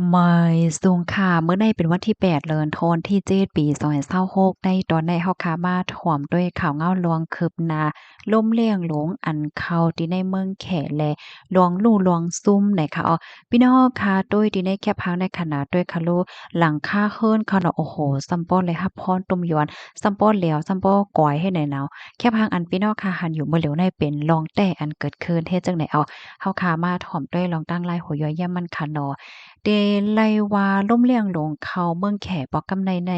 ไม่สูงค่ะเมื่อในเป็นวันที่8เดือนธันวาคมที่7ปี2026ได้ตอนได้เฮาค่ะมาถ่วมด้วยข่าวเงาลวงคืบหน้าล่มเลี่ยงหลงอันเข้าที่ในเมืองแขและลวงลู่ลวงซุ่มไหนค่ะพี่น้องค่ะโดยที่ในแคบพังในขณะด้วยค่ะลูหลังคาเฮิรนเขาเนาะโอ้โฮซัมป้อเลยรับพรตุ่มยวนซัมป้อแหล้วซัมป้อก๋อยให้ไหนหนาวแคบพังอันพี่น้องค่ะหันอยู่เมื่อเหลียวในเป็นลองแต่อันเกิดขึ้นเฮ็ดจังได๋เฮาค่ะมาถ่อมด้วยลองตั้งลายหัวย้อยแย่มมันค่ะเนาะ เดลัยว่าล่มเลี่ยงหลงเขาเมืองแขปอกกำใน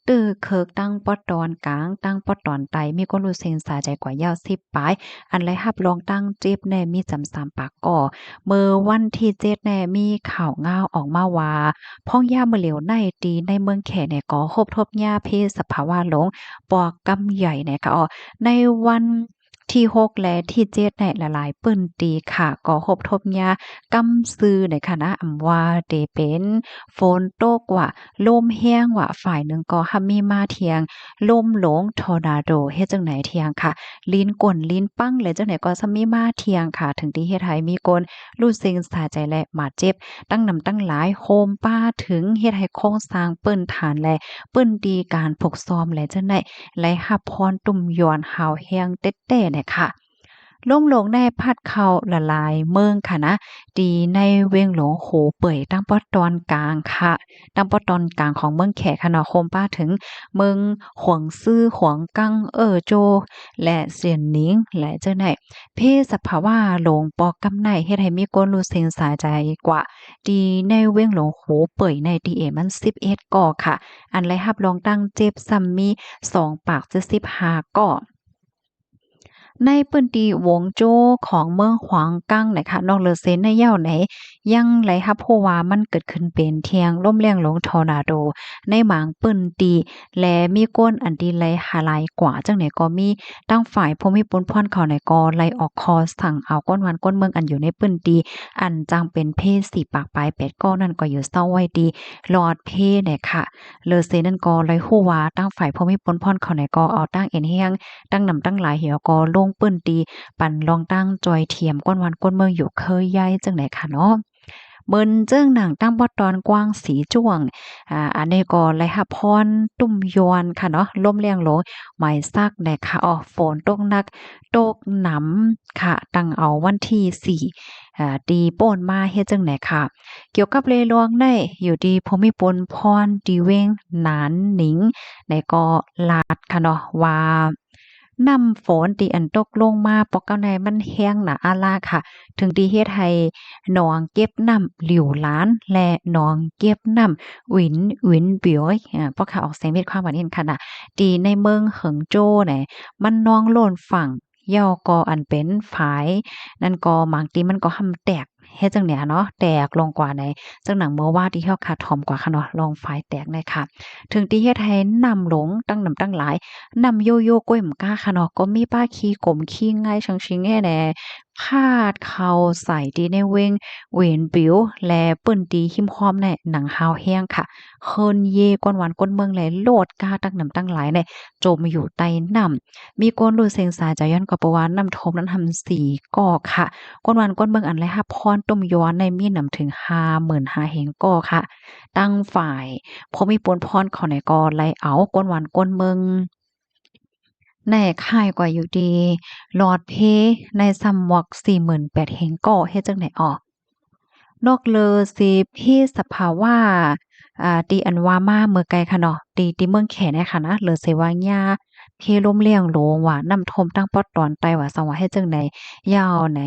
ตื้อเคิกตั้งปอตอนกลางตั้งปอตอนไตมีคนรู้เซ็งสาใจกว่ายาว10ปลายอันไรหับลองตั้งจิบแน่มีจำสามปากก่อเมื่อวันที่7แน่มีข่าวง่าวออกมาว่าพ่องย่าเมื่อเหลียวในตีในเมืองแขเนี่ยก็คบทบย่าเพศสภาวะหลงปอกกำใหญ่เนี่ยค่ะในวันที่6และที่7เนี่ยหลายๆปึ้นตีค่ะก็คบทบย่า กำซื้อในคณะอำว่าเตเป็นฝนตกว่าลมแห้งว่าฝ่ายหนึ่งก็หัมมีมาเทียงลมหลงทอร์นาโดเฮ็ดจังไหนเทียงค่ะลิ้นก่นลิ้นปังเลยจังไหนก็ซะมีมาเทียงค่ะถึงที่เฮ็ดให้มีคนรู้สึกสาใจและบาดเจ็บตั้งนำตั้งหลายโฮมป้าถึงเฮ็ดให้โครงสร้างเปิ้นฐานและเปิ้นดีการฝึกซ้อมและจังได๋และรับพรตุ่มยอนหาวแฮงเต๊ะๆเนี่ยค่ะ ล่มหลงได้พัดเข้าละลายเมืองค่ะนะดีในเวียงหลงโหเป่ยตั้งป้อตอนกลางค่ะตั้งป้อตอนกลางของเมืองแขกค่ะเนาะโคมป้าถึงเมืองหวงซื่อหวงกังโจและเสียนหนิงและเจ้าไหนเพศสภาวะหลงปอกกำไนเฮ็ดให้มีคนรู้สึกสาใจกว่าดีในเวียงหลงโหเป่ยในดีเอมัน11ก่อค่ะอันไรรับรองตั้งเจ็บซ้ำมี2ปากจะ15ก่อ ในพื้นที่หวงโจ้ของเมืองหวางกั้งนะคะนอกเหนือเซนในเหย้าไหนยังไหลรับเพราะว่ามันเกิดขึ้นเป็นเทียงล่มแรงลงทอร์นาโดในหมางปื้นตีและมีก้นอันดีไหลหาหลายกว่าจังไหนก็มีตั้งฝ่ายภูมิพลพ่อนเขาไหนก็ไล่ออกคอสั่งเอาก้นวันก้นเมืองอันอยู่ในปื้นตีอันจังเป็นเพศสี่ปากปลายเป็ดก็นั่นก็อยู่เศร้าไว้ดีหลอดเพเนี่ยค่ะเลอเซนั่นก็ไล่ฮู้ว่าตั้งฝ่ายภูมิพลพ่อนเขาไหนก็เอาตั้งเอ็นเฮียง ตั้งนำตั้งหลายเหี่ยวก็ลงปื้นตีปั่นลองตั้งจอยเทียมก้นวันก้นเมืองอยู่เคยย้ายจังไหนค่ะเนาะเบิ่นเจิ้งหนังตั้งบ่ตอนกว้างสีจ้วงอันนี้ก็ไลหพรตุ้มยวนค่ะเนาะลมแรงโหลหมายซักแน่ค่ะฝนตกหนักตกหนำค่ะตั้งเอาวันที่4ตีโป้นมาเฮ็ดจังไหนค่ะเกี่ยวกับเลลวงได้อยู่ดีภูมิพลพรดีเวงหนานหนิงในก็ลาดค่ะเนาะว่า น้ำฝนที่อันตกลงมาปอกเก้าในมันแห้งหนาอาลาค่ะถึงที่เฮ็ดให้หนองเก็บน้ำหลิ่วหลานและหนองเก็บน้ำหวินเปียวเพราะค่ะออกเสียงมีความหมายเห็นค่ะน่ะที่ในเมืองเหิงโจ้เนี่ยมันนองโล้นฝั่งย่อก็อันเป็นฝายนั่นก็บางทีมันก็หำแตกเฮ็ดจังเนี่ยเนาะแตกลงกว่าในจังหนังเมื่อว่าที่เฮาขาดถอมกว่าค่ะเนาะลองฝายแตกได้ค่ะถึงที่เฮ็ดให้น้ำหลงตั้งน้ำตั้งหลาย นำโยโย่ก้วยหม้กาค่ะเนาะก็มีป้าขี้กลมขี้ง่ายชังชิงแน่แหน่พาดเข้าใส่ดีในเวงเวนปิวและเปิ้นตีหิมพร้อมแน่หนังฮาวแห้งค่ะเฮินเยกวนหวานก้นเมืองแลโลดกาตั้งน้ำตั้งหลายแน่จมอยู่ใต้น้ำมีก้นรู้เสียงสายจะย้อนก็เพราะว่าน้ำทมนั้นทำสีก่อค่ะก้นหวานก้นเมืองอันแลรับพรต้มย้อนในมีหนำถึง55,000แห่งก่อค่ะตั้งฝ่ายพอมีปนพรเขาไหนก็ไล่เอาก้นหวานก้นเมือง ในค่ายกว่าอยู่ดีหลอดเพในซัมวัก48,000เฮงก็เฮ็ดจั่งใดออกนอกเลอสิพี่สภาวะตีอันว่ามาเมื่อไกลค่ะเนาะตีเมืองแขเนี่ยค่ะนะเลอเสว่าหญ้าเพล่มเลี้ยงโหลว่าน้ำท่วมตั้งปอดตอนไตว่าสังว่าเฮ็ดจั่งใดยาวไหน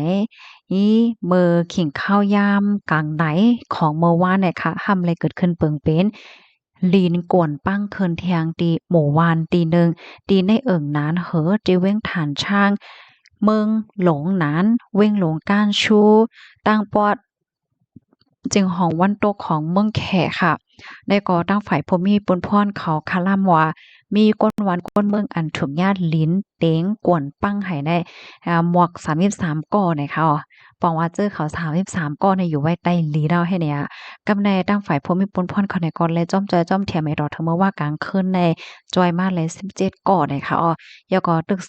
อีมื้อขิงข้าวยามกลางไหนของเมื่อวานเนี่ยค่ะห่ำไรเกิดขึ้นเปิงเป็นลีนก่วนปั้งเคินแทงตีหมู่วานตีหนึ่ง ตีในเอิ่งนานเหอจีเว้งฐานช่างเมืองหลงนานเว้งหลงก้านชูตั้งปอดจึงห้องวันตกของเมืองแขค่ะได้ก่อตั้งฝ่ายพมีปนพรเขาคาล่ำว่ามีก้นวันก้นเมืองอันถูกญาติลิ้นเต็งกวนปั้งให้ได้หมวก33ก้อเนี่ยค่ะปองว่าเจอเขา33ก้อเนี่ยอยู่ไว้ใต้ลีเราให้เนี่ยกำในตั้งฝ่ายพมิปนพรเขาในก่อนเลยจ้อมจอยจ้อมเทียมไอ้ดอกเทอเมื่อว่ากลางคืนในจอยมาเลย17ก่อเนี่ยค่ะยอก็ตึก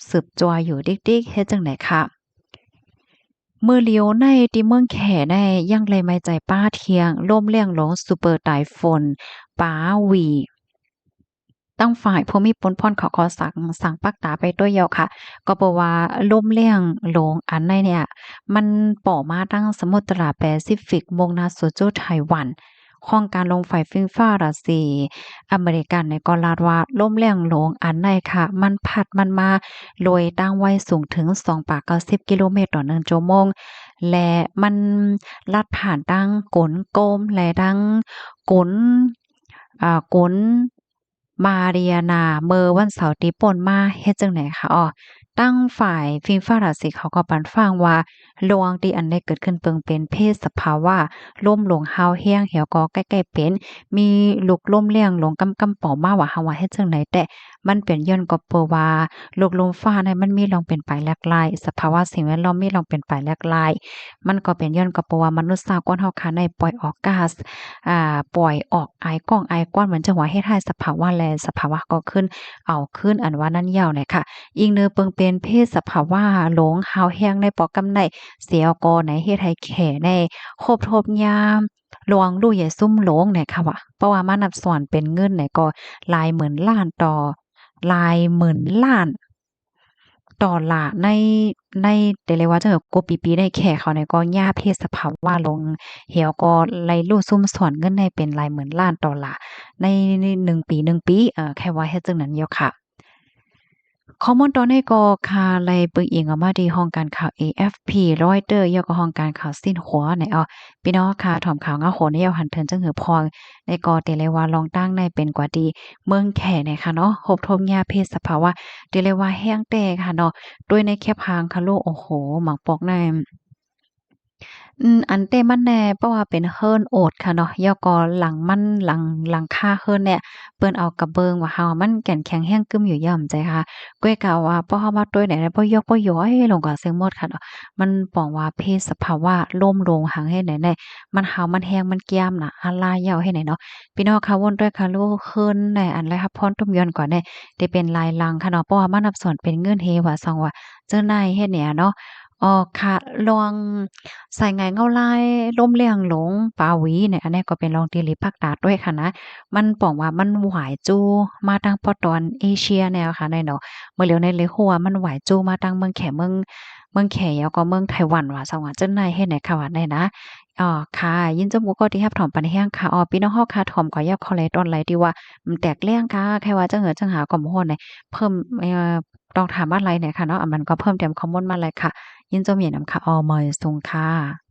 สืบจอยอยู่ดิ๊กๆเฮ็ดจังไหนค่ะ มื้อเลียวในที่เมืองแขได้ยังเลยไม่ใจป้าเทียงล่มเลี่ยงหลงซูเปอร์ไตฟอนป้าหวีตั้งฝ่ายผู้มีปนพ่อนเขาขอสั่งปักตาไปด้วยเยาค่ะก็เพราะว่าล่มเลี่ยงหลงอันในเนี่ยมันป่อมาตั้งสมุทรแปซิฟิกมุ่งหน้าสู่จู้ไต้หวันข้องการลงไฟฟิงฟ้ารัสเซียอเมริกันในก็ลาดว่าล่มเลี่ยงหลงอันในค่ะมันพัดมันมาโดยตั้งไว้สูงถึง290กิโลเมตรต่อ1ชั่วโมงและมันลัดผ่านดังกลโกมและดังกลกลมาเรียนาเมื่อวันเสาร์ที่ป่นมาเฮ็ดจังไหนคะอ้อตั้งฝ่ายฟิล์มฝรั่งเศสเขาก็ปันฟังว่าลวงที่อันได้เกิดขึ้นเปิงเป็นเพศสภาวะล่มหลงฮาวแห้งเหี่ยวก็ใกล้ๆเป็นมีลูกล่มเลี้ยงหลงกำๆเป๋ามาว่าเฮาว่าเฮ็ดจังไหนแต่มันเป็นย้อนก็เพราะว่าลูกลมฟ้าเนี่ยมันมีลองเป็นไปหลากหลายสภาวะสิ่งแวดล้อมมีลองเป็นไปหลากหลายมันก็เป็นย้อนก็เพราะว่ามนุษย์สากลเฮาค่ะได้ปล่อยออกก๊าซปล่อยออกไอก้องไอก้อนเหมือนจังว่าเฮ็ดให้สภาวะแลสภาวะก็ขึ้นเอาขึ้นอันว่านั้นยาวเนี่ยค่ะอิงเนอเปิงเป็นเพศสภาวะหลงหาวแห้งในปอกำไนเสียกอในเฮ็ดให้แขในครบทบยามหลวงดูใหญ่ซุ่มโหลงเนี่ยค่ะว่าเพราะว่ามานับส่วนเป็นเงินเนี่ยก็หลายหมื่นล้านต่อหลายหมื่นล้านต่อล่ะในแต่เลยว่าจั่งกว่าปีๆได้แค่เขาเนี่ยก็ย่าเพศสภาวะลงเหี่ยวก็ไหลรูดซุ่มซ่อนเงินได้เป็นหลายหมื่นล้านต่อล่ะในหนึ่งปีแค่ว่าเฮ็ดจั่งนั้นอยู่ค่ะ ข้อมูลตอนนี้ก็ค่ะไล่เบิ่งอิงออกมาที่ห้องการข่าว AFP Reuters แล้วก็ห้องการข่าวซินหัวเนี่ยพี่น้องค่ะถ่อมข่าวเงาโหนเนี่ยหันเทินจังหือพองในก็แต่เลยว่าลองตั้งในเป็นกว่าดีเมืองแข่เนี่ยค่ะเนาะพบทมยาเพศสภาวะที่เรียกว่าแห้งแตกค่ะเนาะโดยในแคปหางค่ะลูกโอ้โฮหมักปอกใน อันเต้มันแหน่เพราะว่าเป็นเฮิรนโอดค่ะเนาะแล้วก็หลังมันหลังคาเฮิรนเนี่ยเปิ้นเอากระเบิงว่าเฮามันแก่นแข็งแรงกึมอยู่ย่ำใจค่ะก้วยกะว่าพอเฮามาตุ้ยไหนบ่ยอกบ่ย้อยลงก็เสียงหมดค่ะเนาะมันป้องว่าเพศสภาวะล่มลงหังเฮ็ดไหนได้มันหาวมันแรงมันแก้มน่ะอาลายาวเฮ็ดไหนเนาะพี่น้องค่ะวนด้วยค่ะลูกเฮิรนในอันไรครับพรต้มยอนก่อนเนี่ยได้เป็นลายลังค่ะเนาะเพราะว่ามันนับส่วนเป็นเงินเฮว่าซองว่าเจ้านายเฮ็ดเนี่ยเนาะ อ๋อค่ะลองสายไหงเงาลายล่มเลี่ยงหลงปาหวีเนี่ยอันนี้ก็เป็นลองตีหลีภาคตาดด้วยค่ะนะมันป้องว่ามันหวายจูมาทางปอตอนเอเชียแนวค่ะในเนาะเมื่อเหลียวในเลยหัวามันหวายจูมาทางเมืองแขแล้วก็เมืองไต้หวันว่าจังหวัดเจิ้นนายเฮ็ดไหนค่ะว่าได้นะค่ะยินจมูกก็ที่รับถอมปานแห้งค่ะพี่น้องเฮาค่ะถ่อมก็อยากขอแลตอนไหลที่ว่ามันแตกแรงค่ะแค่ว่าจังเหิดจังหาก็บ่ฮ้อนเนี่ยเพิ่มต้องถามอะไรเนี่ยค่ะเนาะมันก็เพิ่มเติมข้อมูลมาเลยค่ะ ยินจมเย็นนำค่ะออมอยสุงค่ะ